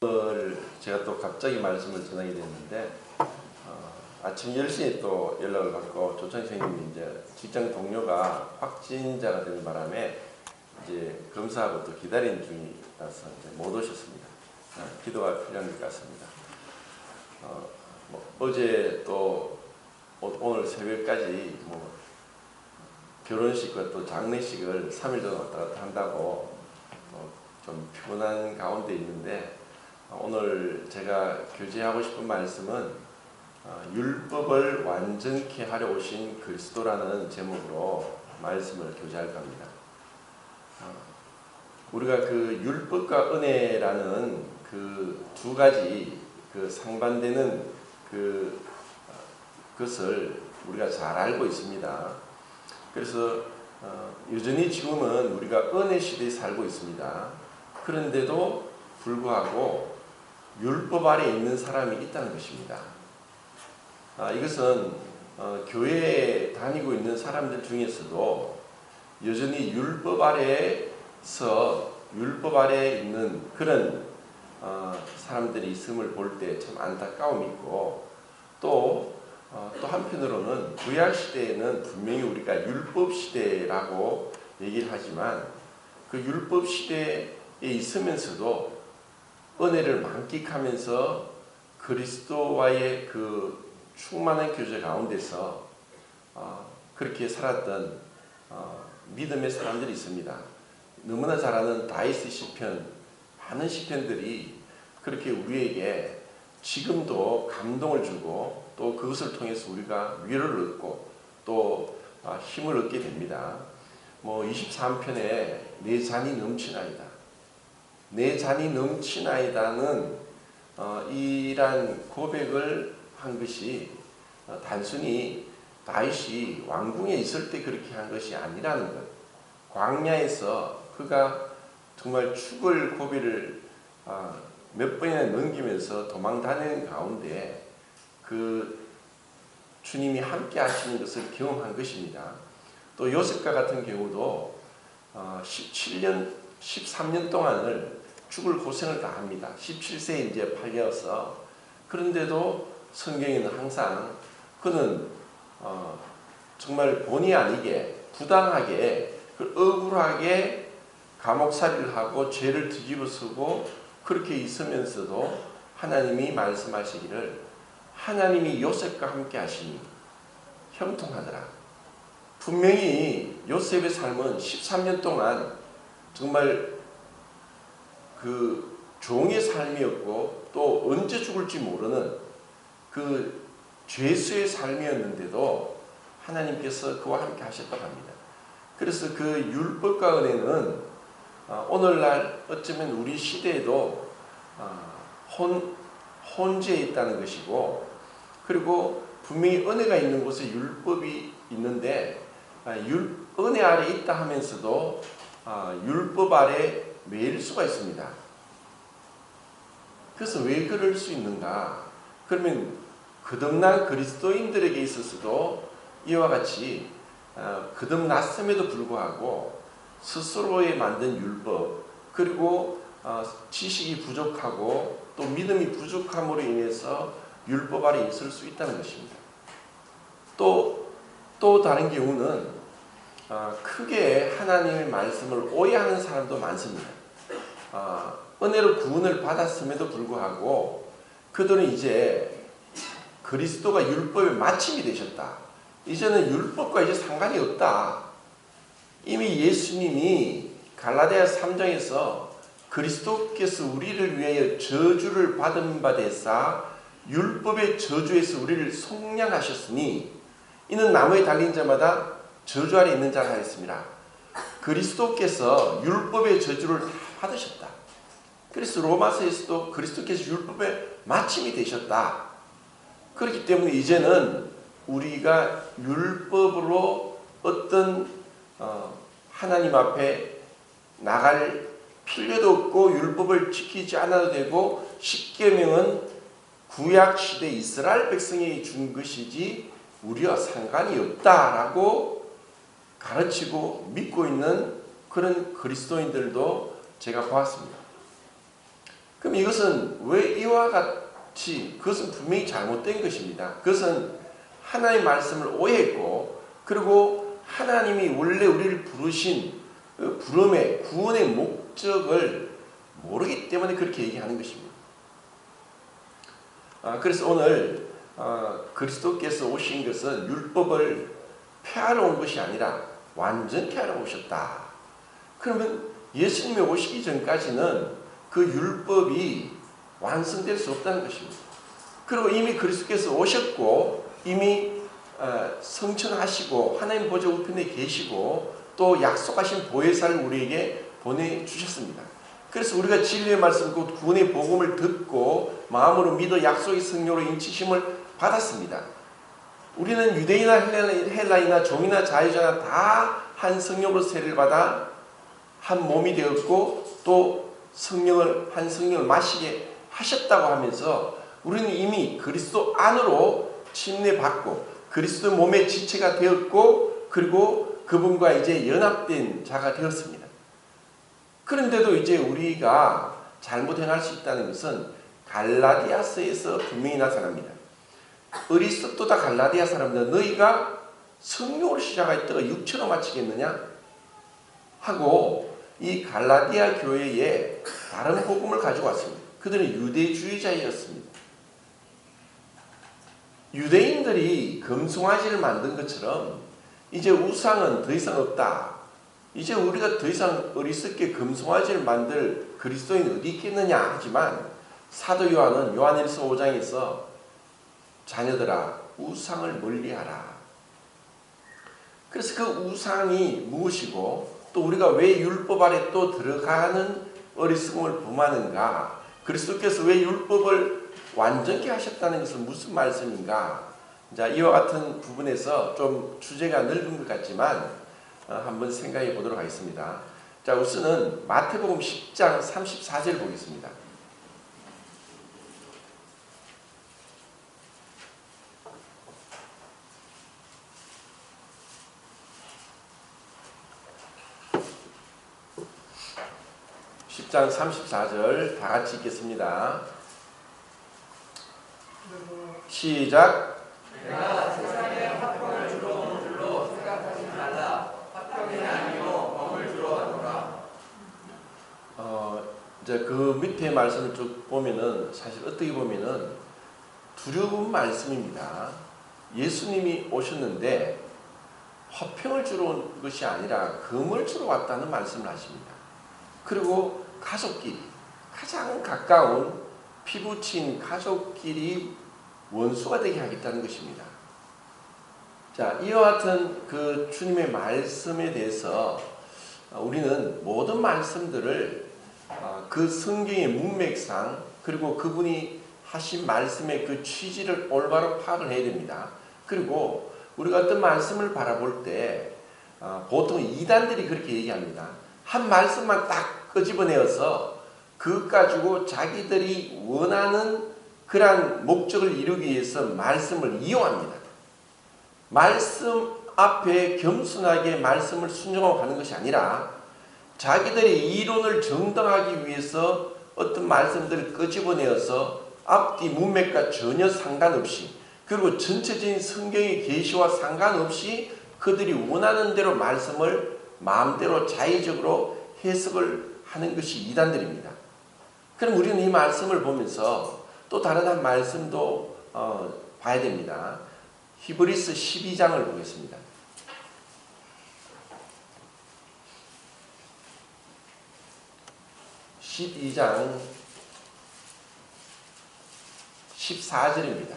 오늘 제가 또 갑자기 말씀을 전하게 됐는데 아침 10시에 또 연락을 받고 조창희 선생님이 이제 직장 동료가 확진자가 된 바람에 이제 검사하고 또 기다리는 중이라서 이제 못 오셨습니다. 기도가 필요한 것 같습니다. 어제 또 오늘 새벽까지 결혼식과 또 장례식을 3일 동안 왔다 갔다 한다고 좀 피곤한 가운데 있는데, 오늘 제가 교제하고 싶은 말씀은 율법을 완전케 하려 오신 그리스도라는 제목으로 말씀을 교제할 겁니다. 우리가 그 율법과 은혜라는 그 두 가지 그 상반되는 그것을 우리가 잘 알고 있습니다. 그래서 여전히 지금은 우리가 은혜 시대에 살고 있습니다. 그런데도 불구하고 율법 아래 있는 사람이 있다는 것입니다. 이것은 교회에 다니고 있는 사람들 중에서도 여전히 율법 아래에서 율법 아래에 있는 그런 사람들이 있음을 볼 때 참 안타까움이 있고, 또 한편으로는 구약 시대에는 분명히 우리가 율법 시대라고 얘기를 하지만 그 율법 시대에 있으면서도 은혜를 만끽하면서 그리스도와의 그 충만한 교제 가운데서 그렇게 살았던 믿음의 사람들이 있습니다. 너무나 잘 아는 다윗의 시편, 많은 시편들이 그렇게 우리에게 지금도 감동을 주고 또 그것을 통해서 우리가 위로를 얻고 또 힘을 얻게 됩니다. 23편에 내 잔이 넘치나이다. 내 잔이 넘치나이다는 이란 고백을 한 것이 단순히 다윗이 왕궁에 있을 때 그렇게 한 것이 아니라는 것. 광야에서 그가 정말 죽을 고비를 몇 번이나 넘기면서 도망 다니는 가운데 그 주님이 함께 하시는 것을 경험한 것입니다. 또 요셉과 같은 경우도 13년 동안을 죽을 고생을 다 합니다. 17세에 이제 팔려서. 그런데도 성경에는 항상 그는 정말 본의 아니게 부당하게 억울하게 감옥살이를 하고 죄를 뒤집어쓰고 그렇게 있으면서도 하나님이 말씀하시기를 하나님이 요셉과 함께 하시니 형통하더라. 분명히 요셉의 삶은 13년 동안 정말 그 종의 삶이었고 또 언제 죽을지 모르는 그 죄수의 삶이었는데도 하나님께서 그와 함께 하셨다고 합니다. 그래서 그 율법과 은혜는 오늘날 어쩌면 우리 시대에도 혼재해 있다는 것이고, 그리고 분명히 은혜가 있는 곳에 율법이 있는데 은혜 아래 있다 하면서도 율법 아래 매일 수가 있습니다. 그래서 왜 그럴 수 있는가? 그러면 거듭난 그리스도인들에게 있어서도 이와 같이 거듭났음에도 불구하고 스스로에 만든 율법, 그리고 지식이 부족하고 또 믿음이 부족함으로 인해서 율법 아래 있을 수 있다는 것입니다. 또 다른 경우는 크게 하나님의 말씀을 오해하는 사람도 많습니다. 은혜로 구원을 받았음에도 불구하고 그들은 이제 그리스도가 율법의 마침이 되셨다. 이제는 율법과 이제 상관이 없다. 이미 예수님이 갈라디아 3장에서 그리스도께서 우리를 위하여 저주를 받은 바 되사 율법의 저주에서 우리를 속량하셨으니 이는 나무에 달린 자마다 저주 아래 있는 자라 하였습니다. 그리스도께서 율법의 저주를 다 받으셨다. 그래서 로마서에서도 그리스도께서 율법의 마침이 되셨다. 그렇기 때문에 이제는 우리가 율법으로 어떤 하나님 앞에 나갈 필요도 없고 율법을 지키지 않아도 되고, 십계명은 구약시대 이스라엘 백성에게 준 것이지 우리와 상관이 없다라고 가르치고 믿고 있는 그런 그리스도인들도 제가 보았습니다. 그럼 이것은 왜 이와 같이 그것은 분명히 잘못된 것입니다. 그것은 하나님의 말씀을 오해했고 그리고 하나님이 원래 우리를 부르신 그 부름의 구원의 목적을 모르기 때문에 그렇게 얘기하는 것입니다. 그래서 오늘 그리스도께서 오신 것은 율법을 폐하러 온 것이 아니라 완전케 하러 오셨다. 그러면 예수님이 오시기 전까지는 그 율법이 완성될 수 없다는 것입니다. 그리고 이미 그리스도께서 오셨고 이미 성천하시고 하나님 보좌 우편에 계시고 또 약속하신 보혜사를 우리에게 보내주셨습니다. 그래서 우리가 진리의 말씀 곧 구원의 복음을 듣고 마음으로 믿어 약속의 성령으로 인치심을 받았습니다. 우리는 유대인이나 헬라이나 종이나 자유자나 다 한 성령으로 세례를 받아 한 몸이 되었고 또 한 성령을 마시게 하셨다고 하면서 우리는 이미 그리스도 안으로 침례받고 그리스도 몸의 지체가 되었고 그리고 그분과 이제 연합된 자가 되었습니다. 그런데도 이제 우리가 잘못 행할 수 있다는 것은 갈라디아서에서 분명히 나타납니다. 어리석도다 갈라디아 사람들, 너희가 성령으로 시작하였다가 육체로 마치겠느냐? 하고 이 갈라디아 교회에 다른 복음을 가지고 왔습니다. 그들은 유대주의자였습니다. 유대인들이 금송아지를 만든 것처럼 이제 우상은 더 이상 없다. 이제 우리가 더 이상 어리석게 금송아지를 만들 그리스도인이 어디 있겠느냐 하지만 사도 요한은 요한일서 5장에서 자녀들아 우상을 멀리하라. 그래서 그 우상이 무엇이고 또 우리가 왜 율법 아래 또 들어가는 어리석음을 범하는가, 그리스도께서 왜 율법을 완전케 하셨다는 것은 무슨 말씀인가. 자, 이와 같은 부분에서 좀 주제가 넓은 것 같지만 한번 생각해 보도록 하겠습니다. 자, 우선은 마태복음 10장 34절 보겠습니다. 장 34절 다 같이 읽겠습니다. 시작. 내가 세상에 학평을 주로 온 줄로 생각하지 말라. 학평이 아니요 범을 주로 하노라. 이제 그 밑에 말씀을 쭉 보면은 사실 어떻게 보면은 두려운 말씀입니다. 예수님이 오셨는데 화평을 주러 온 것이 아니라 금을 주러 왔다는 말씀을 하십니다. 그리고 가족끼리 가장 가까운 피부친 가족끼리 원수가 되게 하겠다는 것입니다. 자, 이와 같은 그 주님의 말씀에 대해서 우리는 모든 말씀들을 그 성경의 문맥상 그리고 그분이 하신 말씀의 그 취지를 올바로 파악을 해야 됩니다. 그리고 우리가 어떤 말씀을 바라볼 때 보통 이단들이 그렇게 얘기합니다. 한 말씀만 딱 끄집어내어서 그것 가지고 자기들이 원하는 그러한 목적을 이루기 위해서 말씀을 이용합니다. 말씀 앞에 겸손하게 말씀을 순종하고 가는 것이 아니라 자기들의 이론을 정당하기 위해서 어떤 말씀들을 끄집어내어서 앞뒤 문맥과 전혀 상관없이 그리고 전체적인 성경의 계시와 상관없이 그들이 원하는 대로 말씀을 마음대로 자의적으로 해석을 하는 것이 이단들입니다. 그럼 우리는 이 말씀을 보면서 또 다른 한 말씀도 봐야 됩니다. 히브리서 12장을 보겠습니다. (12장) 14절입니다.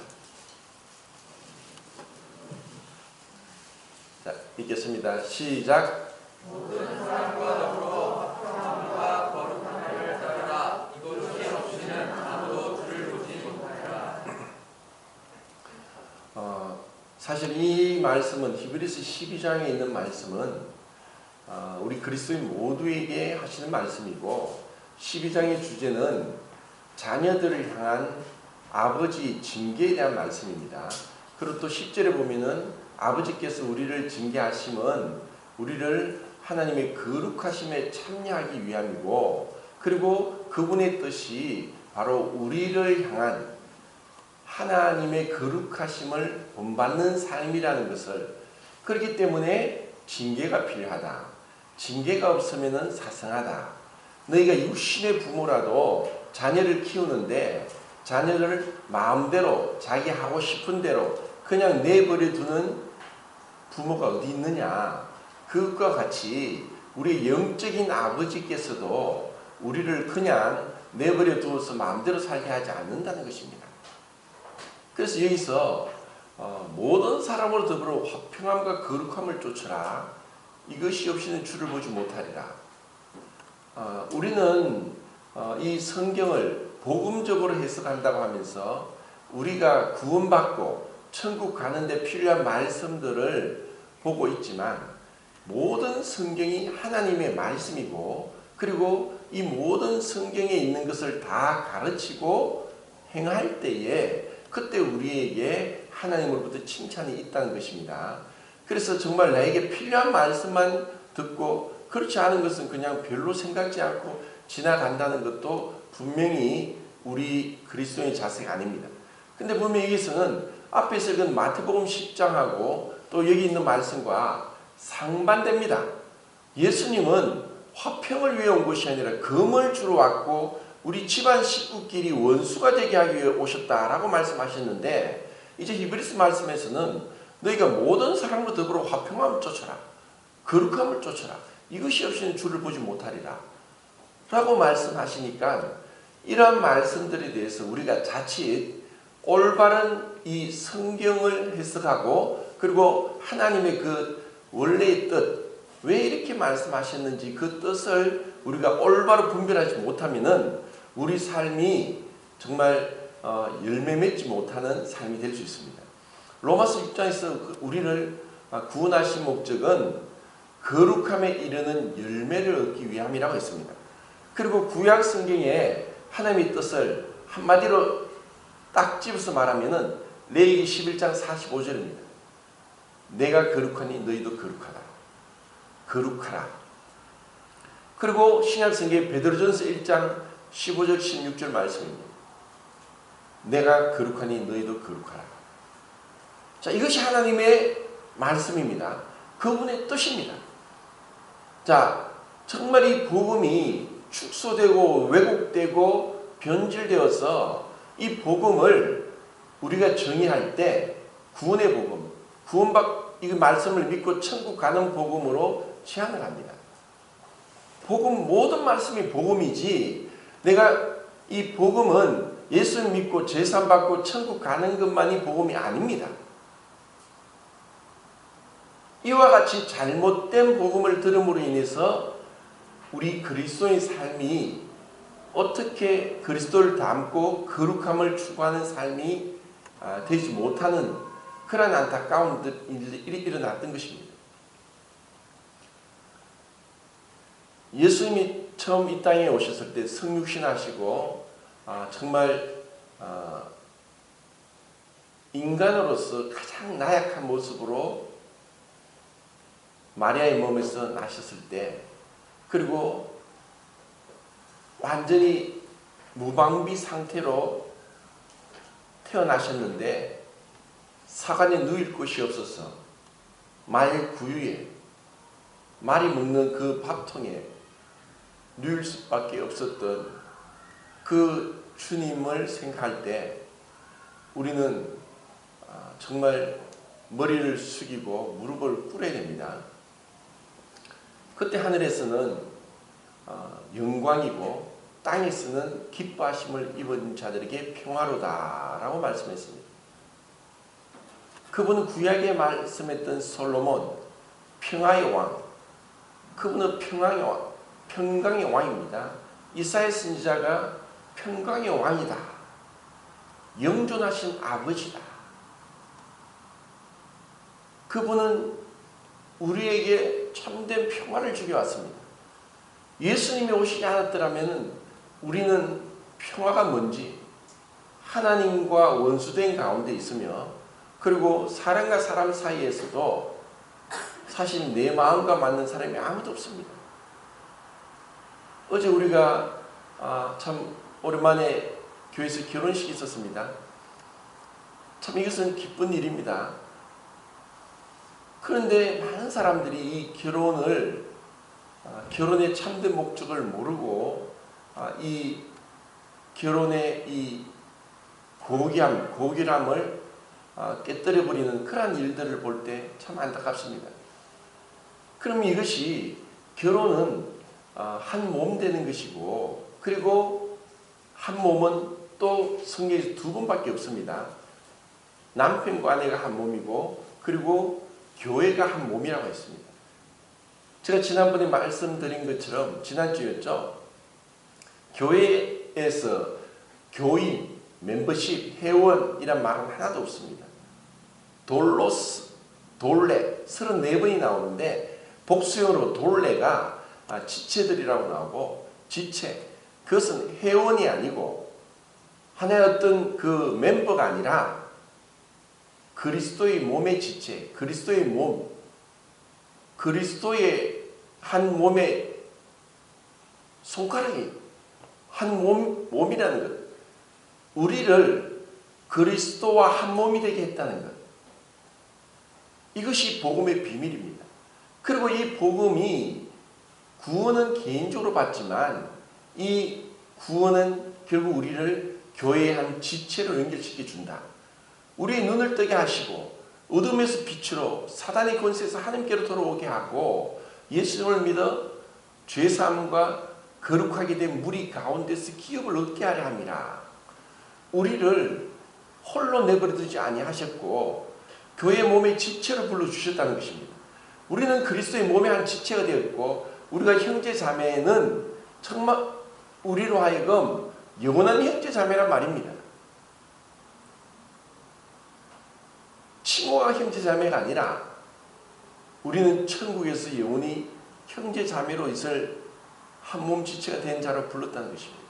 자, 읽겠습니다. 시작. 모든 사람과 더불어 화평함과 거룩함을 따르라. 이것이 없이는 아무도 주를 보지 못하리라. 사실 이 말씀은 히브리서 12장에 있는 말씀은 우리 그리스도인 모두에게 하시는 말씀이고 12장의 주제는 자녀들을 향한 아버지 징계에 대한 말씀입니다. 그리고 또 10절에 보면은 아버지께서 우리를 징계하심은 우리를 하나님의 거룩하심에 참여하기 위함이고 그리고 그분의 뜻이 바로 우리를 향한 하나님의 거룩하심을 본받는 삶이라는 것을, 그렇기 때문에 징계가 필요하다. 징계가 없으면 사성하다. 너희가 육신의 부모라도 자녀를 키우는데 자녀를 마음대로 자기 하고 싶은 대로 그냥 내버려 두는 부모가 어디 있느냐. 그것과 같이 우리 영적인 아버지께서도 우리를 그냥 내버려 두어서 마음대로 살게 하지 않는다는 것입니다. 그래서 여기서 모든 사람으로 더불어 화평함과 거룩함을 쫓으라. 이것이 없이는 주를 보지 못하리라. 우리는 이 성경을 복음적으로 해석한다고 하면서 우리가 구원받고 천국 가는데 필요한 말씀들을 보고 있지만, 모든 성경이 하나님의 말씀이고, 그리고 이 모든 성경에 있는 것을 다 가르치고 행할 때에 그때 우리에게 하나님으로부터 칭찬이 있다는 것입니다. 그래서 정말 나에게 필요한 말씀만 듣고 그렇지 않은 것은 그냥 별로 생각지 않고 지나간다는 것도 분명히 우리 그리스도인의 자세가 아닙니다. 근데 분명히 여기서는 앞에서 읽은 마태복음 10장하고 또 여기 있는 말씀과 상반됩니다. 예수님은 화평을 위해 온 것이 아니라 금을 주러 왔고 우리 집안 식구끼리 원수가 되게 하기 위해 오셨다라고 말씀하셨는데, 이제 히브리서 말씀에서는 너희가 모든 사람으로 더불어 화평함을 쫓아라. 거룩함을 쫓아라. 이것이 없이는 주를 보지 못하리라. 라고 말씀하시니까 이러한 말씀들에 대해서 우리가 자칫 올바른 이 성경을 해석하고, 그리고 하나님의 그 원래의 뜻, 왜 이렇게 말씀하셨는지 그 뜻을 우리가 올바로 분별하지 못하면은 우리 삶이 정말 열매 맺지 못하는 삶이 될 수 있습니다. 로마서 6장에서 우리를 구원하신 목적은 거룩함에 이르는 열매를 얻기 위함이라고 했습니다. 그리고 구약 성경에 하나님의 뜻을 한마디로 딱 집어서 말하면은 레위기 11장 45절입니다. 내가 거룩하니 너희도 거룩하다. 거룩하라. 그리고 신약 성경의 베드로전서 1장 15절 16절 말씀입니다. 내가 거룩하니 너희도 거룩하라. 자, 이것이 하나님의 말씀입니다. 그분의 뜻입니다. 자, 정말 이 복음이 축소되고 왜곡되고 변질되어서 이 복음을 우리가 정의할 때 구원의 복음, 이 말씀을 믿고 천국 가는 복음으로 제한을 합니다. 복음, 모든 말씀이 복음이지, 내가 이 복음은 예수 믿고 제산 받고 천국 가는 것만이 복음이 아닙니다. 이와 같이 잘못된 복음을 들음으로 인해서 우리 그리스도의 삶이 어떻게 그리스도를 닮고 거룩함을 추구하는 삶이 되지 못하는 그런 안타까운 일이 일어났던 것입니다. 예수님이 처음 이 땅에 오셨을 때 성육신 하시고 정말 인간으로서 가장 나약한 모습으로 마리아의 몸에서 나셨을 때, 그리고 완전히 무방비 상태로 태어나셨는데 사관에 누일 곳이 없어서 말 구유에, 말이 먹는 그 밥통에 누일 수밖에 없었던 그 주님을 생각할 때 우리는 정말 머리를 숙이고 무릎을 꿇어야 됩니다. 그때 하늘에서는 영광이고 땅에서는 기뻐하심을 입은 자들에게 평화로다라고 말씀했습니다. 그분은 구약에 말씀했던 솔로몬, 평화의 왕, 그분은 평강의 왕입니다. 이사야 선지자가 평강의 왕이다. 영존하신 아버지다. 그분은 우리에게 참된 평화를 주게 왔습니다. 예수님이 오시지 않았더라면 우리는 평화가 뭔지, 하나님과 원수된 가운데 있으며, 그리고 사람과 사람 사이에서도 사실 내 마음과 맞는 사람이 아무도 없습니다. 어제 우리가 참 오랜만에 교회에서 결혼식이 있었습니다. 참 이것은 기쁜 일입니다. 그런데 많은 사람들이 이 결혼의 참된 목적을 모르고 이 결혼의 이 고귀함을 깨뜨려버리는 그러한 일들을 볼 때 참 안타깝습니다. 그럼 이것이 결혼은 한 몸 되는 것이고, 그리고 한 몸은 또 성경에서 두 번밖에 없습니다. 남편과 아내가 한 몸이고, 그리고 교회가 한 몸이라고 했습니다. 제가 지난번에 말씀드린 것처럼, 지난주였죠. 교회에서 교인, 멤버십, 회원이란 말은 하나도 없습니다. 돌로스, 돌레 34번이 나오는데 복수형으로 돌레가 지체들이라고 나오고, 지체, 그것은 회원이 아니고 하나의 어떤 그 멤버가 아니라 그리스도의 몸의 지체, 그리스도의 몸, 그리스도의 한 몸의 손가락이 한 몸이라는 것, 우리를 그리스도와 한 몸이 되게 했다는 것, 이것이 복음의 비밀입니다. 그리고 이 복음이 구원은 개인적으로 받지만 이 구원은 결국 우리를 교회의 한 지체로 연결시켜 준다. 우리의 눈을 뜨게 하시고 어둠에서 빛으로, 사단의 권세에서 하나님께로 돌아오게 하고, 예수님을 믿어 죄사함과 거룩하게 된 무리 가운데서 기업을 얻게 하려 함이라. 우리를 홀로 내버려두지 아니하셨고 교회 몸의 지체로 불러주셨다는 것입니다. 우리는 그리스도의 몸의 한 지체가 되었고, 우리가 형제 자매는 정말 우리로 하여금 영원한 형제 자매란 말입니다. 친구가 형제 자매가 아니라 우리는 천국에서 영원히 형제 자매로 있을 한 몸 지체가 된 자로 불렀다는 것입니다.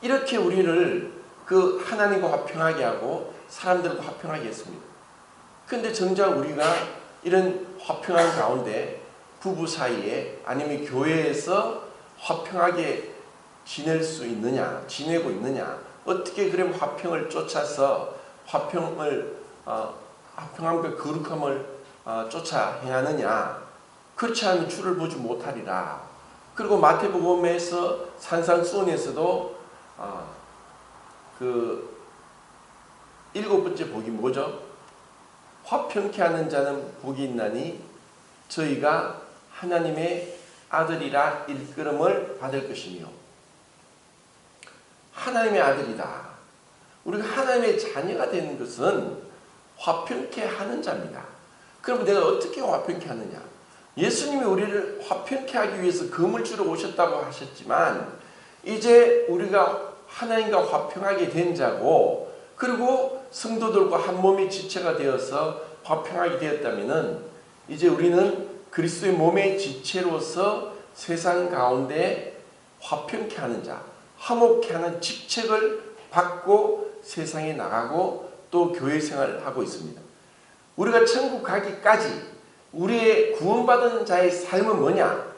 이렇게 우리를 그 하나님과 화평하게 하고 사람들과 화평하게 했습니다. 그런데 정작 우리가 이런 화평한 가운데 부부 사이에 아니면 교회에서 화평하게 지내고 있느냐, 어떻게 그러면 화평을 쫓아서 화평함과 거룩함을 쫓아 행하느냐, 그렇지 않으면 주를 보지 못하리라. 그리고 마태복음에서 산상수훈에서도 그 7번째 복이 뭐죠? 화평케 하는 자는 복이 있나니 저희가 하나님의 아들이라 일컬음을 받을 것이며, 하나님의 아들이다. 우리가 하나님의 자녀가 되는 것은 화평케 하는 자입니다. 그럼 내가 어떻게 화평케 하느냐? 예수님이 우리를 화평케 하기 위해서 금을 주러 오셨다고 하셨지만, 이제 우리가 하나님과 화평하게 된 자고, 그리고 성도들과 한 몸의 지체가 되어서 화평하게 되었다면, 이제 우리는 그리스도의 몸의 지체로서 세상 가운데 화평케 하는 자, 화목케 하는 직책을 받고 세상에 나가고 또 교회 생활을 하고 있습니다. 우리가 천국 가기까지 우리의 구원받은 자의 삶은 뭐냐?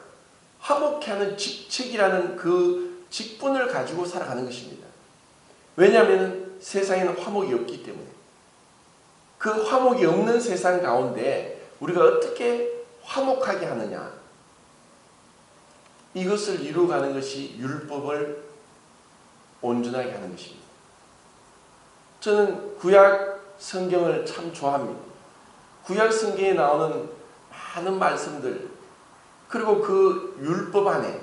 화목케 하는 직책이라는 그 직분을 가지고 살아가는 것입니다. 왜냐하면 세상에는 화목이 없기 때문에. 그 화목이 없는 세상 가운데 우리가 어떻게 화목하게 하느냐, 이것을 이루어가는 것이 율법을 온전하게 하는 것입니다. 저는 구약 성경을 참 좋아합니다. 구약 성경에 나오는 많은 말씀들, 그리고 그 율법 안에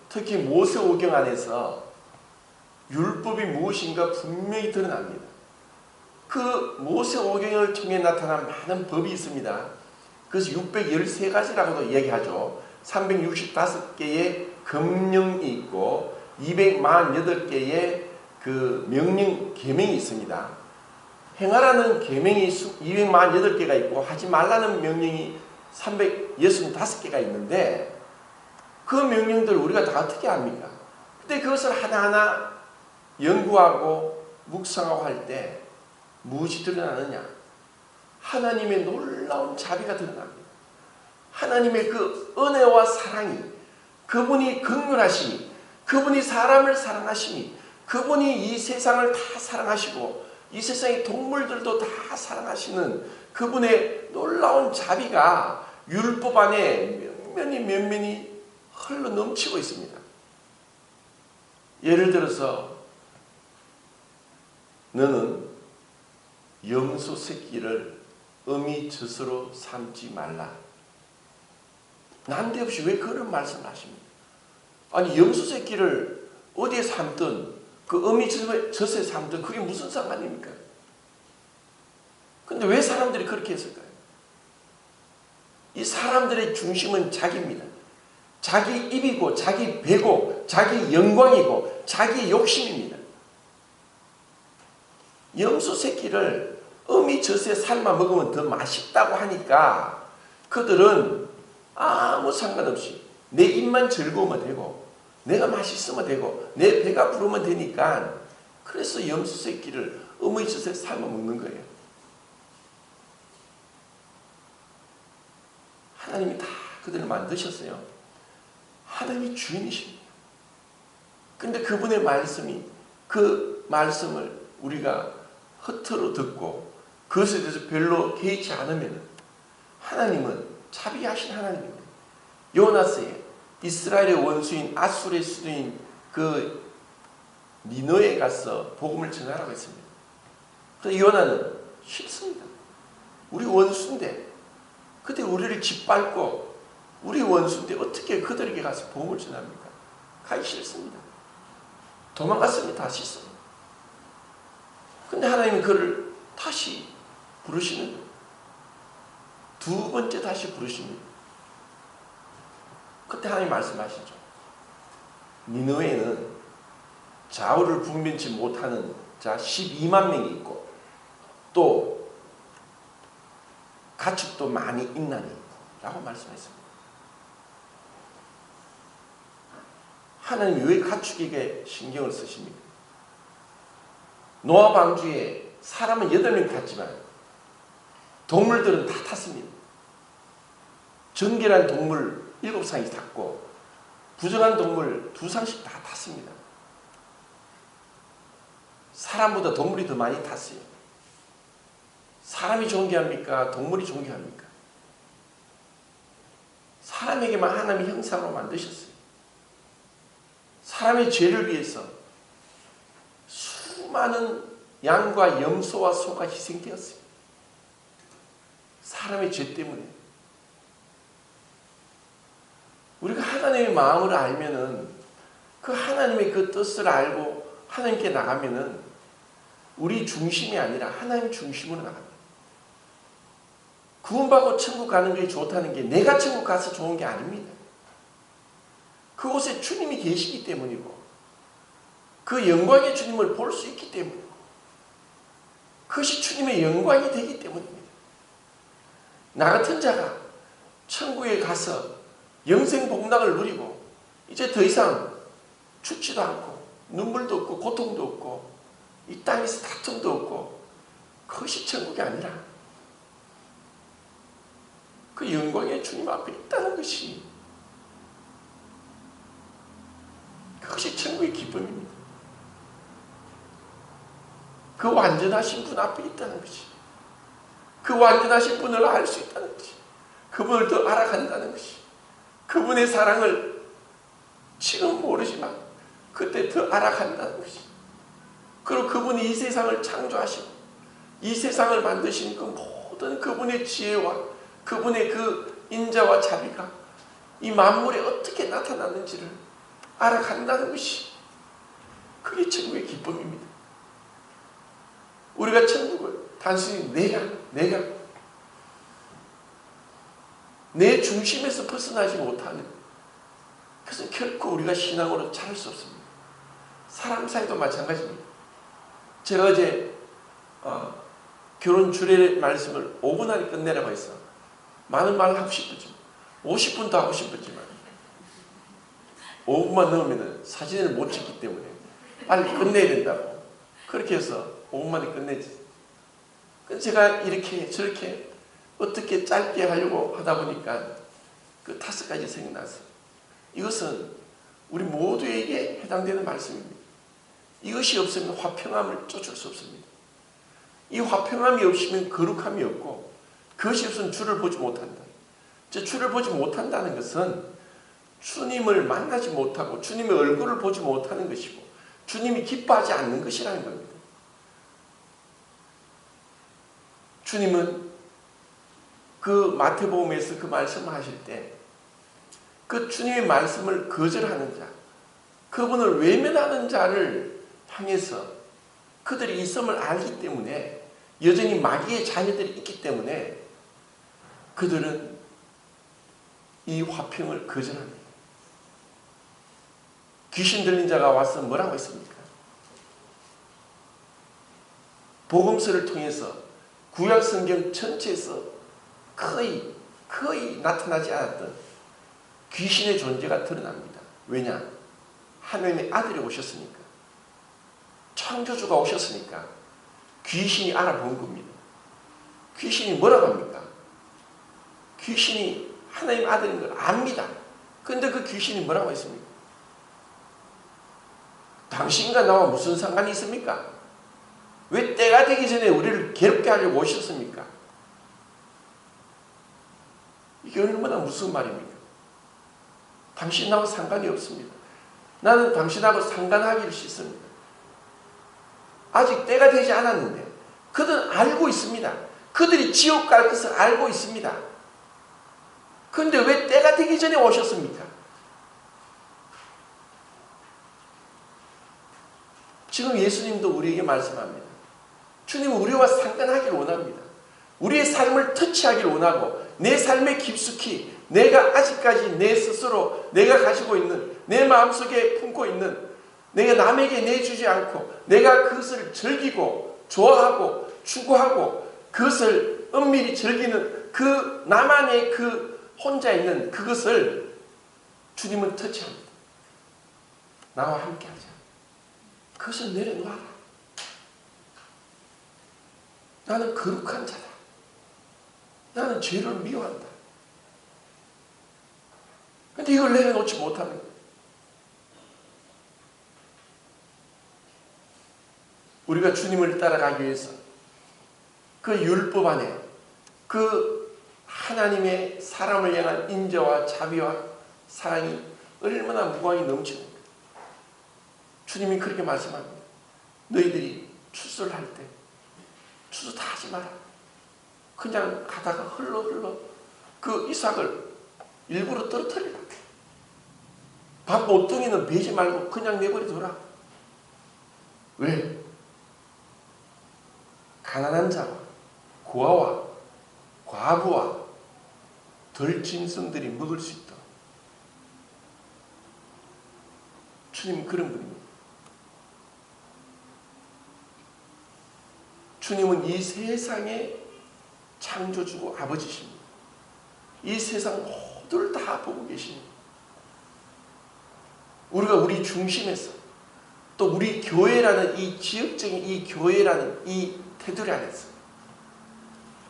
특히 모세오경 안에서 율법이 무엇인가 분명히 드러납니다. 그 모세오경을 통해 나타난 많은 법이 있습니다. 그래서 613가지라고도 이야기하죠. 365개의 금령이 있고 248개의 그 명령, 계명이 있습니다. 행하라는 계명이 248개가 있고 하지 말라는 명령이 365개가 있는데, 그 명령들 우리가 다 어떻게 합니까? 근데 그것을 하나하나 연구하고 묵상하고 할 때 무엇이 드러나느냐? 하나님의 놀라운 자비가 드러납니다. 하나님의 그 은혜와 사랑이 그분이 긍휼하시니, 그분이 사람을 사랑하시니, 그분이 이 세상을 다 사랑하시고 이 세상의 동물들도 다 사랑하시는 그분의 놀라운 자비가 율법 안에 면면이 흘러 넘치고 있습니다. 예를 들어서 너는 염소 새끼를 어미 젖으로 삼지 말라. 난데없이 왜 그런 말씀을 하십니까? 아니 염소 새끼를 어디에 삼든 그 어미 젖에 삼든 그게 무슨 상관입니까? 근데 왜 사람들이 그렇게 했을까요? 이 사람들의 중심은 자기입니다. 자기 입이고 자기 배고 자기 영광이고 자기 욕심입니다. 염소 새끼를 어미 젖에 삶아 먹으면 더 맛있다고 하니까 그들은 아무 상관없이 내 입만 즐거우면 되고 내가 맛있으면 되고 내 배가 부르면 되니까 그래서 염소 새끼를 어미 젖에 삶아 먹는 거예요. 하나님이 다 그들을 만드셨어요. 하나님이 주인이십니다. 근데 그분의 말씀이 그 말씀을 우리가 허투루 듣고 그것에 대해서 별로 개의치 않으면 하나님은 자비하신 하나님입니다. 요나스에 이스라엘의 원수인 아수르의 수도인 그 니느웨에 가서 복음을 전하라고 했습니다. 그래서 요나는 싫습니다. 우리 원수인데 그때 우리를 짓밟고 우리 원수인데 어떻게 그들에게 가서 복음을 전합니까? 가기 싫습니다. 도망갔습니다. 다시. 근데 하나님은 그를 다시 부르시는 거예요. 두 번째 다시 부르십니다. 그때 하나님 말씀하시죠. 니느웨에는 좌우를 분별치 못하는 자 12만 명이 있고 또 가축도 많이 있나니 라고 말씀했습니다. 하나님이 왜 가축에게 신경을 쓰십니까? 노아 방주에 사람은 8명 탔지만 동물들은 다 탔습니다. 정결한 동물 7상이 탔고 부정한 동물 2상씩 다 탔습니다. 사람보다 동물이 더 많이 탔어요. 사람이 존귀합니까? 동물이 존귀합니까? 사람에게만 하나님이 형상으로 만드셨어요. 사람의 죄를 위해서 수많은 양과 염소와 소가 희생되었어요. 사람의 죄 때문에. 우리가 하나님의 마음을 알면은 그 하나님의 그 뜻을 알고 하나님께 나가면은 우리 중심이 아니라 하나님 중심으로 나갑니다. 구원받고 천국 가는 게 좋다는 게 내가 천국 가서 좋은 게 아닙니다. 그곳에 주님이 계시기 때문이고 그 영광의 주님을 볼 수 있기 때문이고 그것이 주님의 영광이 되기 때문입니다. 나 같은 자가 천국에 가서 영생 복락을 누리고 이제 더 이상 죽지도 않고 눈물도 없고 고통도 없고 이 땅에서 다툼도 없고 그것이 천국이 아니라 그 영광의 주님 앞에 있다는 것이 그것이 천국의 기쁨입니다. 그 완전하신 분 앞에 있다는 것이 그 완전하신 분을 알 수 있다는 것이 그분을 더 알아간다는 것이 그분의 사랑을 지금 모르지만 그때 더 알아간다는 것이 그리고 그분이 이 세상을 창조하시고 이 세상을 만드신 그 모든 그분의 지혜와 그분의 그 인자와 자비가 이 만물에 어떻게 나타나는지를 알아간다는 것이 그게 천국의 기쁨입니다. 우리가 천국을 단순히 내가 내 중심에서 벗어나지 못하는 그것은 결코 우리가 신앙으로 자랄 수 없습니다. 사람 사이도 마찬가지입니다. 제가 어제 결혼 주례 말씀을 5분 안에 끝내라고 했어. 많은 말을 하고 싶었지만 50분도 하고 싶었지만 5분만 넘으면 사진을 못 찍기 때문에 빨리 끝내야 된다고 그렇게 해서 5분 만에 끝내지. 제가 이렇게 저렇게 어떻게 짧게 하려고 하다 보니까 그 5가지 생각났어요. 이것은 우리 모두에게 해당되는 말씀입니다. 이것이 없으면 화평함을 쫓을 수 없습니다. 이 화평함이 없으면 거룩함이 없고, 그것이 없으면 주를 보지 못한다. 주를 보지 못한다는 것은 주님을 만나지 못하고 주님의 얼굴을 보지 못하는 것이고 주님이 기뻐하지 않는 것이라는 겁니다. 주님은 그 마태복음에서 그 말씀을 하실 때 그 주님의 말씀을 거절하는 자, 그분을 외면하는 자를 향해서 그들이 있음을 알기 때문에, 여전히 마귀의 자녀들이 있기 때문에 그들은 이 화평을 거절합니다. 귀신 들린 자가 와서 뭐라고 했습니까? 복음서를 통해서 구약성경 전체에서 거의 나타나지 않았던 귀신의 존재가 드러납니다. 왜냐? 하나님의 아들이 오셨으니까, 창조주가 오셨으니까 귀신이 알아본 겁니다. 귀신이 뭐라고 합니까? 귀신이 하나님 아들인 걸 압니다. 그런데 그 귀신이 뭐라고 했습니까? 당신과 나와 무슨 상관이 있습니까? 왜 때가 되기 전에 우리를 괴롭게 하려고 오셨습니까? 이게 얼마나 무슨 말입니까? 당신하고 상관이 없습니다. 나는 당신하고 상관하기를 싫습니다. 아직 때가 되지 않았는데 그들은 알고 있습니다. 그들이 지옥 갈 것을 알고 있습니다. 그런데 왜 때가 되기 전에 오셨습니까? 지금 예수님도 우리에게 말씀합니다. 주님은 우리와 상관하기를 원합니다. 우리의 삶을 터치하기를 원하고, 내 삶에 깊숙이 내가 아직까지 내 스스로 내가 가지고 있는, 내 마음속에 품고 있는, 내가 남에게 내주지 않고 내가 그것을 즐기고 좋아하고 추구하고 그것을 은밀히 즐기는 그 나만의 그 혼자 있는 그것을 주님은 터치합니다. 나와 함께 하자. 그것을 내려놓아라. 나는 거룩한 자다. 나는 죄를 미워한다. 그런데 이걸 내려놓지 못하는 거예요. 우리가 주님을 따라가기 위해서 그 율법 안에 그 하나님의 사람을 향한 인자와 자비와 사랑이 얼마나 무한히 넘치는가. 주님이 그렇게 말씀합니다. 너희들이 추수를 할 때 추수 다 하지 마라. 그냥 가다가 흘러 그 이삭을 일부러 떨어뜨리라. 밥 모퉁이는 베지 말고 그냥 내버려둬라. 왜? 가난한 자와 고아와 과부와 덜 짐승들이 먹을 수 있도록. 주님은 그런 분입니다. 주님은 이 세상의 창조주고 아버지십니다. 이 세상 모두를 다 보고 계십니다. 우리가 우리 중심에서 또 우리 교회라는 이 지역적인 이 교회라는 이 테두리 안에서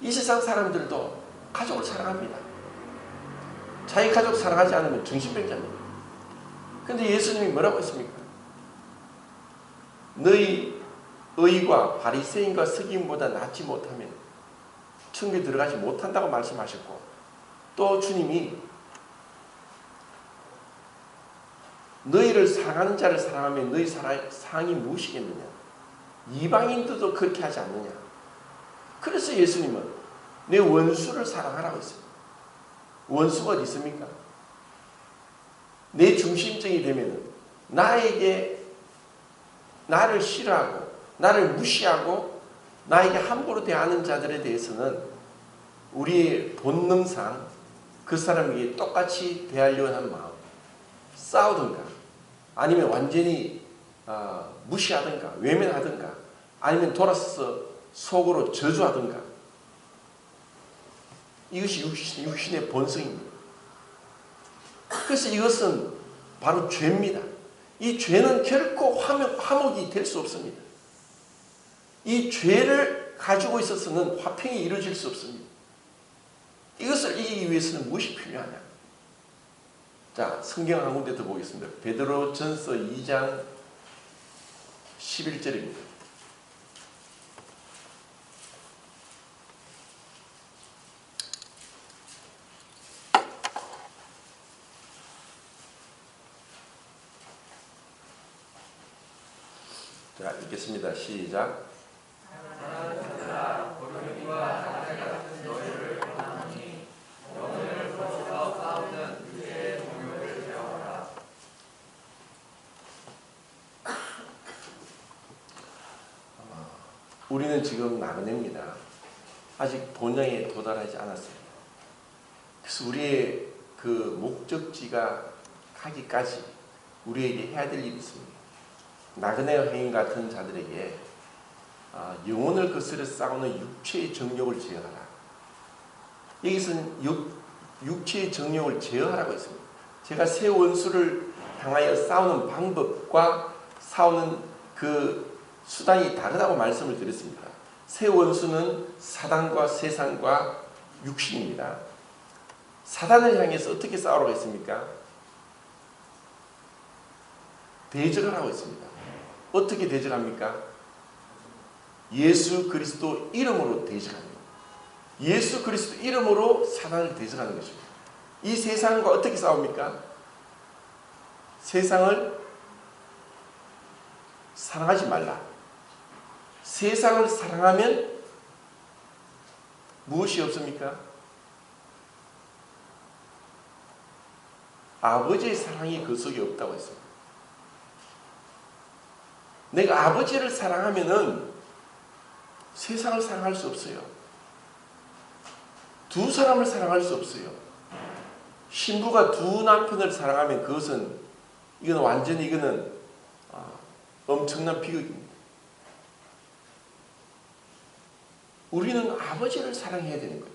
이 세상 사람들도 가족을 사랑합니다. 자기 가족 사랑하지 않으면 정신병자입니다. 그런데 예수님이 뭐라고 했습니까? 너희 의가 바리새인과 서기관보다 낫지 못하면 천국에 들어가지 못한다고 말씀하셨고, 또 주님이 너희를 사랑하는 자를 사랑하면 너희 사랑이 무엇이겠느냐? 이방인들도 그렇게 하지 않느냐? 그래서 예수님은 내 원수를 사랑하라고 했습니다. 원수가 어디 있습니까? 내 중심적이 되면 나를 싫어하고 나를 무시하고 나에게 함부로 대하는 자들에 대해서는 우리의 본능상 그 사람에게 똑같이 대하려는 하는 마음, 싸우든가 아니면 완전히 무시하든가 외면하든가 아니면 돌아서서 속으로 저주하든가, 이것이 육신의 본성입니다. 그래서 이것은 바로 죄입니다. 이 죄는 결코 화목이 될 수 없습니다. 이 죄를 가지고 있어서는 화평이 이루어질 수 없습니다. 이것을 이기기 위해서는 무엇이 필요하냐? 자, 성경 한 군데 더 보겠습니다. 베드로전서 2장 11절입니다. 자, 읽겠습니다. 시작. 우리는 지금 나그네입니다. 아직 본향에 도달하지 않았어요. 그래서 우리의 그 목적지가 가기까지 우리에게 해야 될 일이 있습니다. 나그네 여행 같은 자들에게 영혼을 거스려 싸우는 육체의 정욕을 제어하라. 여기서는 육체의 정욕을 제어하라고 했습니다. 제가 새 원수를 향하여 싸우는 방법과 싸우는 그 수단이 다르다고 말씀을 드렸습니다. 새 원수는 사단과 세상과 육신입니다. 사단을 향해서 어떻게 싸우라고 했습니까? 대적을 하고 있습니다. 어떻게 대적합니까? 예수 그리스도 이름으로 대적합니다. 예수 그리스도 이름으로 사단을 대적하는 것입니다. 이 세상과 어떻게 싸웁니까? 세상을 사랑하지 말라. 세상을 사랑하면 무엇이 없습니까? 아버지의 사랑이 그 속에 없다고 했습니다. 내가 아버지를 사랑하면은 세상을 사랑할 수 없어요. 두 사람을 사랑할 수 없어요. 신부가 두 남편을 사랑하면 그것은 이건 완전히 엄청난 비극입니다. 우리는 아버지를 사랑해야 되는 거예요.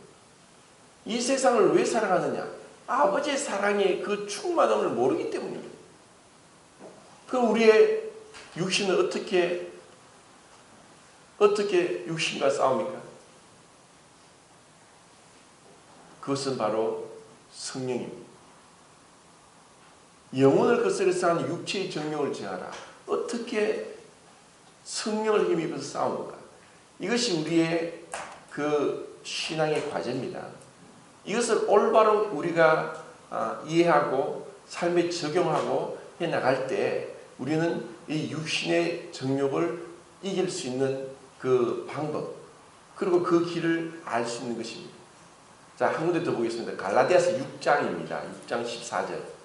이 세상을 왜 사랑하느냐? 아버지의 사랑의 그 충만함을 모르기 때문입니다. 그럼 우리의 육신은 어떻게 육신과 싸웁니까? 그것은 바로 성령입니다. 영혼을 거스려 싸우는 육체의 정욕을 제하라. 어떻게 성령을 힘입어서 싸우는가? 이것이 우리의 그 신앙의 과제입니다. 이것을 올바로 우리가 이해하고 삶에 적용하고 해나갈 때 우리는 이 육신의 정욕을 이길 수 있는 그 방법 그리고 그 길을 알 수 있는 것입니다. 자, 한 군데 더 보겠습니다. 갈라디아서 6장입니다. 6장 14절.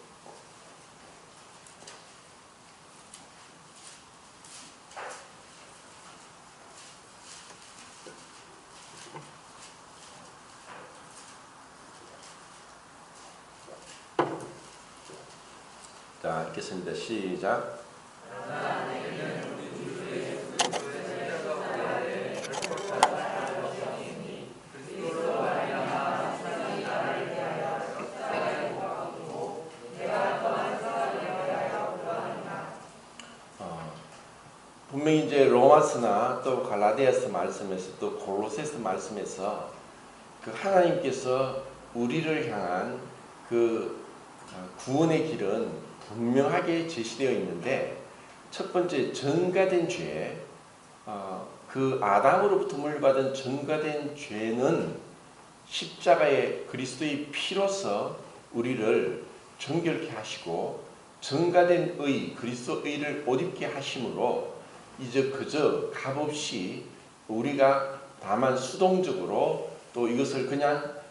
자, 읽겠습니다. 시작. 분명히 이제 로마서나 또 갈라디아서 말씀에서 또 골로새서 말씀에서 그 하나님께서 우리를 향한 그 구원의 길은 분명하게 제시되어 있는데 첫 번째 전가된 죄, 그 아담으로부터 물려받은 전가된 죄는 십자가의 그리스도의 피로서 우리를 정결케 하시고 전가된 의, 그리스도 의를 옷 입게 하심으로 이제 그저 값없이 우리가 다만 수동적으로 또 이것을 그냥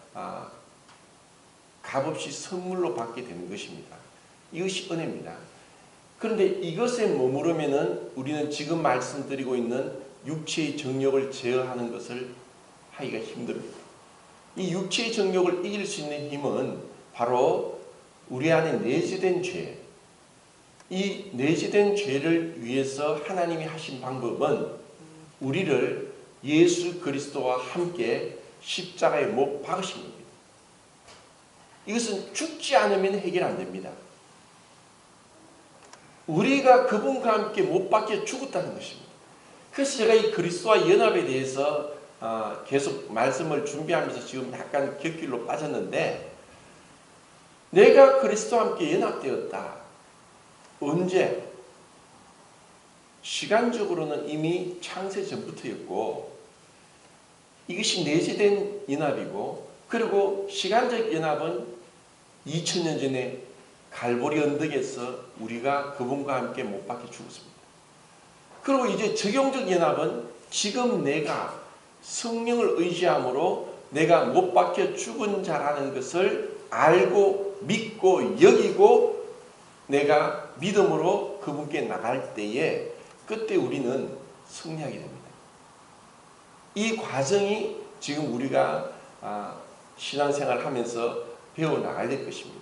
값없이 선물로 받게 되는 것입니다. 이것이 은혜입니다. 그런데 이것에 머무르면은 우리는 지금 말씀드리고 있는 육체의 정욕을 제어하는 것을 하기가 힘듭니다. 이 육체의 정욕을 이길 수 있는 힘은 바로 우리 안에 내재된 죄, 이 내재된 죄를 위해서 하나님이 하신 방법은 우리를 예수 그리스도와 함께 십자가에 못 박으신 겁니다. 이것은 죽지 않으면 해결 안 됩니다. 우리가 그분과 함께 못 박혀 죽었다는 것입니다. 그래서 제가 이 그리스도와 연합에 대해서 계속 말씀을 준비하면서 지금 약간 곁길로 빠졌는데 내가 그리스도와 함께 연합되었다. 언제? 시간적으로는 이미 창세 전부터였고 이것이 내재된 연합이고, 그리고 시간적 연합은 2000년 전에 갈보리 언덕에서 우리가 그분과 함께 못 박혀 죽었습니다. 그리고 이제 적용적 연합은 지금 내가 성령을 의지함으로 내가 못 박혀 죽은 자라는 것을 알고 믿고 여기고 내가 믿음으로 그분께 나갈 때에 그때 우리는 승리하게 됩니다. 이 과정이 지금 우리가 신앙생활을 하면서 배워나가야 될 것입니다.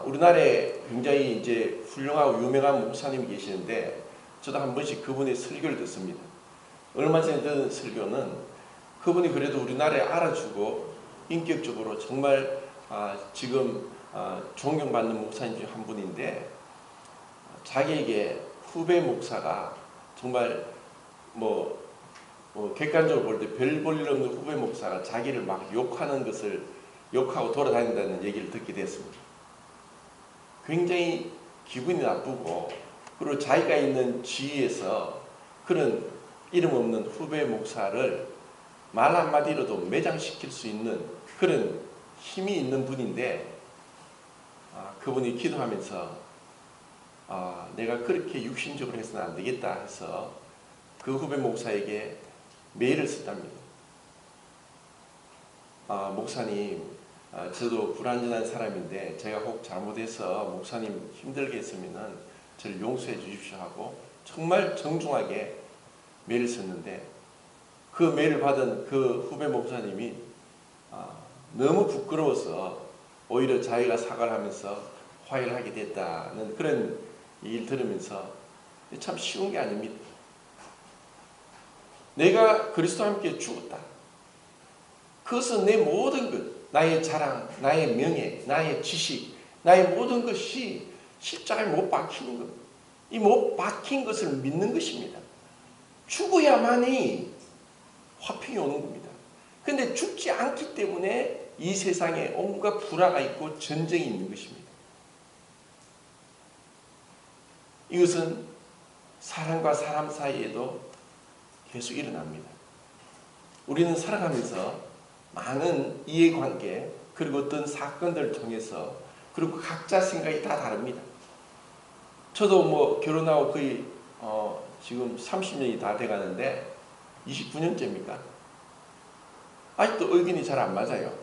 우리나라에 굉장히 이제 훌륭하고 유명한 목사님이 계시는데 저도 한 번씩 그분의 설교를 듣습니다. 얼마 전에 듣은 설교는 그분이 그래도 우리나라에 알아주고 인격적으로 정말 지금 존경받는 목사님 중 한 분인데, 자기에게 후배 목사가 정말 객관적으로 볼 때 별 볼 일 없는 후배 목사가 자기를 막 욕하는 것을 욕하고 돌아다닌다는 얘기를 듣게 됐습니다. 굉장히 기분이 나쁘고, 그리고 자기가 있는 지위에서 그런 이름 없는 후배 목사를 말 한마디로도 매장시킬 수 있는 그런 힘이 있는 분인데, 그분이 기도하면서 내가 그렇게 육신적으로 해서는 안 되겠다 해서 그 후배 목사에게 메일을 썼답니다. 목사님, 저도 불완전한 사람인데 제가 혹 잘못해서 목사님 힘들게 했으면 저를 용서해 주십시오 하고 정말 정중하게 메일을 썼는데, 그 메일을 받은 그 후배 목사님이 너무 부끄러워서 오히려 자기가 사과를 하면서 화해를 하게 됐다는 그런 얘기를 들으면서 참 쉬운 게 아닙니다. 내가 그리스도와 함께 죽었다. 그것은 내 모든 것, 나의 자랑, 나의 명예, 나의 지식, 나의 모든 것이 십자가에 못 박히는 겁니다. 이 못 박힌 것을 믿는 것입니다. 죽어야만이 화평이 오는 겁니다. 그런데 죽지 않기 때문에 이 세상에 온갖 불화가 있고 전쟁이 있는 것입니다. 이것은 사람과 사람 사이에도 계속 일어납니다. 우리는 살아가면서 많은 이해관계, 그리고 어떤 사건들을 통해서, 그리고 각자 생각이 다 다릅니다. 저도 결혼하고 거의 지금 30년이 다 돼가는데 29년째입니까? 아직도 의견이 잘 안 맞아요.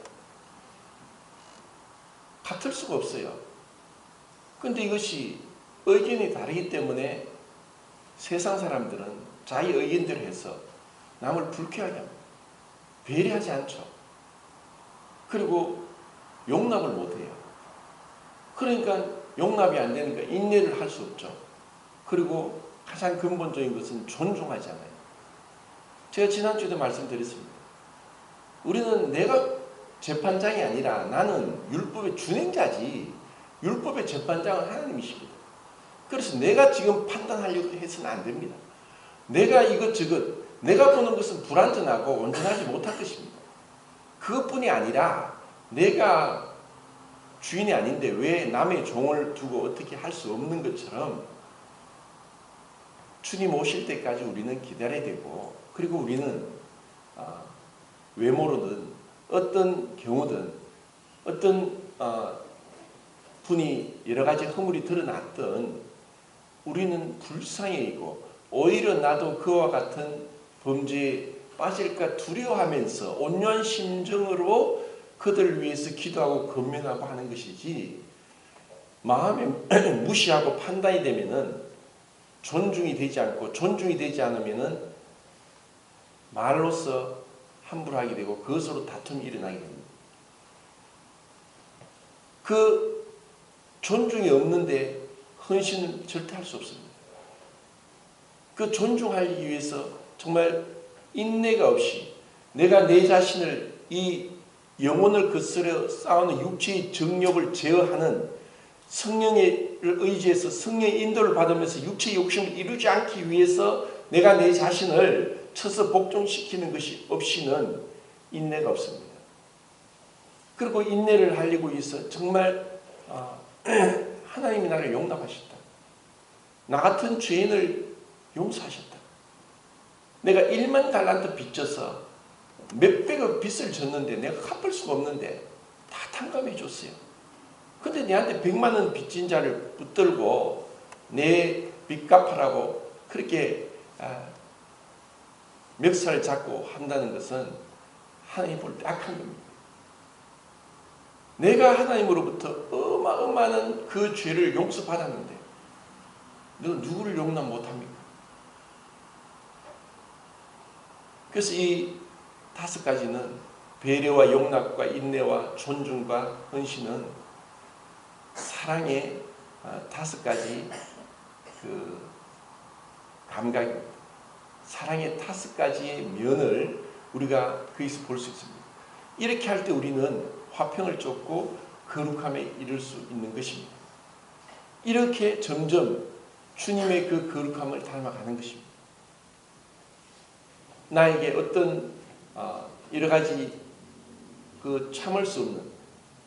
같을 수가 없어요. 그런데 이것이 의견이 다르기 때문에 세상 사람들은 자기 의견대로 해서 남을 불쾌하게 합니다. 배려하지 않죠. 그리고 용납을 못해요. 그러니까 용납이 안 되니까 인내를 할 수 없죠. 그리고 가장 근본적인 것은 존중하지 않아요. 제가 지난주에도 말씀드렸습니다. 우리는 내가 재판장이 아니라 나는 율법의 준행자지, 율법의 재판장은 하나님이십니다. 그래서 내가 지금 판단하려고 해서는 안 됩니다. 내가 이것저것, 내가 보는 것은 불완전하고 온전하지 못할 것입니다. 그것뿐이 아니라 내가 주인이 아닌데 왜 남의 종을 두고 어떻게 할 수 없는 것처럼 주님 오실 때까지 우리는 기다려야 되고, 그리고 우리는 외모로든 어떤 경우든 어떤 분이 여러 가지 허물이 드러났던 우리는 불쌍해이고, 오히려 나도 그와 같은 범죄에 빠질까 두려워하면서 온유한 심정으로 그들을 위해서 기도하고 권면하고 하는 것이지, 마음에 무시하고 판단이 되면은 존중이 되지 않고, 존중이 되지 않으면은 말로써 함부로 하게 되고 그것으로 다툼이 일어나게 됩니다. 그 존중이 없는데 헌신은 절대 할 수 없습니다. 그 존중하기 위해서 정말 인내가 없이 내가 내 자신을, 이 영혼을 거스려 싸우는 육체의 정욕을 제어하는 성령을 의지해서 성령의 인도를 받으면서 육체의 욕심을 이루지 않기 위해서 내가 내 자신을 쳐서 복종시키는 것이 없이는 인내가 없습니다. 그리고 인내를 하려고 해서 정말 하나님이 나를 용납하셨다. 나 같은 죄인을 용서하셨다. 내가 1만 달란트 빚져서 몇백억 빚을 졌는데 내가 갚을 수가 없는데 다 탕감해 줬어요. 근데 내한테 100만 원 빚진 자를 붙들고 내 빚 갚으라고 그렇게 멱살을 잡고 한다는 것은 하나님 볼 때 악한 겁니다. 내가 하나님으로부터 어마어마한 그 죄를 용서받았는데 너 누구를 용납 못합니까? 그래서 이 5가지는 배려와 용납과 인내와 존중과 헌신은 사랑의 5가지 그 감각입니다. 사랑의 5가지의 면을 우리가 거기서 볼 수 있습니다. 이렇게 할 때 우리는 화평을 쫓고 거룩함에 이를 수 있는 것입니다. 이렇게 점점 주님의 그 거룩함을 닮아가는 것입니다. 나에게 어떤 여러 가지 그 참을 수 없는,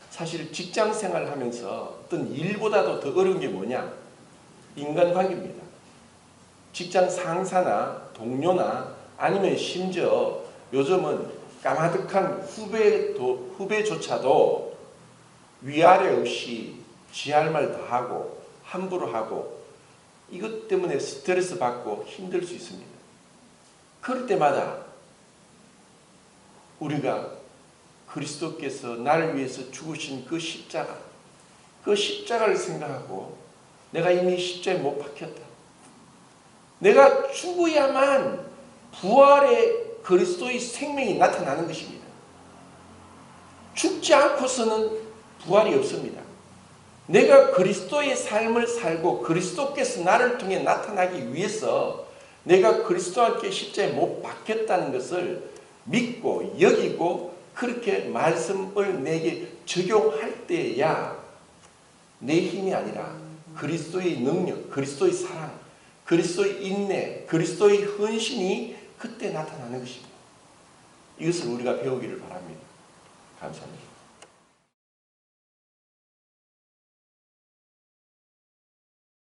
사실 직장 생활을 하면서 어떤 일보다도 더 어려운 게 뭐냐? 인간관계입니다. 직장 상사나 동료나 아니면 심지어 요즘은 까마득한 후배조차도 위아래 없이 지할 말 다 하고 함부로 하고 이것 때문에 스트레스 받고 힘들 수 있습니다. 그럴 때마다 우리가 그리스도께서 나를 위해서 죽으신 그 십자가를 생각하고 내가 이미 십자가에 못 박혔다. 내가 죽어야만 부활의 그리스도의 생명이 나타나는 것입니다. 죽지 않고서는 부활이 없습니다. 내가 그리스도의 삶을 살고 그리스도께서 나를 통해 나타나기 위해서 내가 그리스도와 함께 십자가에 못 박혔다는 것을 믿고 여기고 그렇게 말씀을 내게 적용할 때야 내 힘이 아니라 그리스도의 능력, 그리스도의 사랑, 그리스도의 인내, 그리스도의 헌신이 그때 나타나는 것입니다. 이것을 우리가 배우기를 바랍니다. 감사합니다.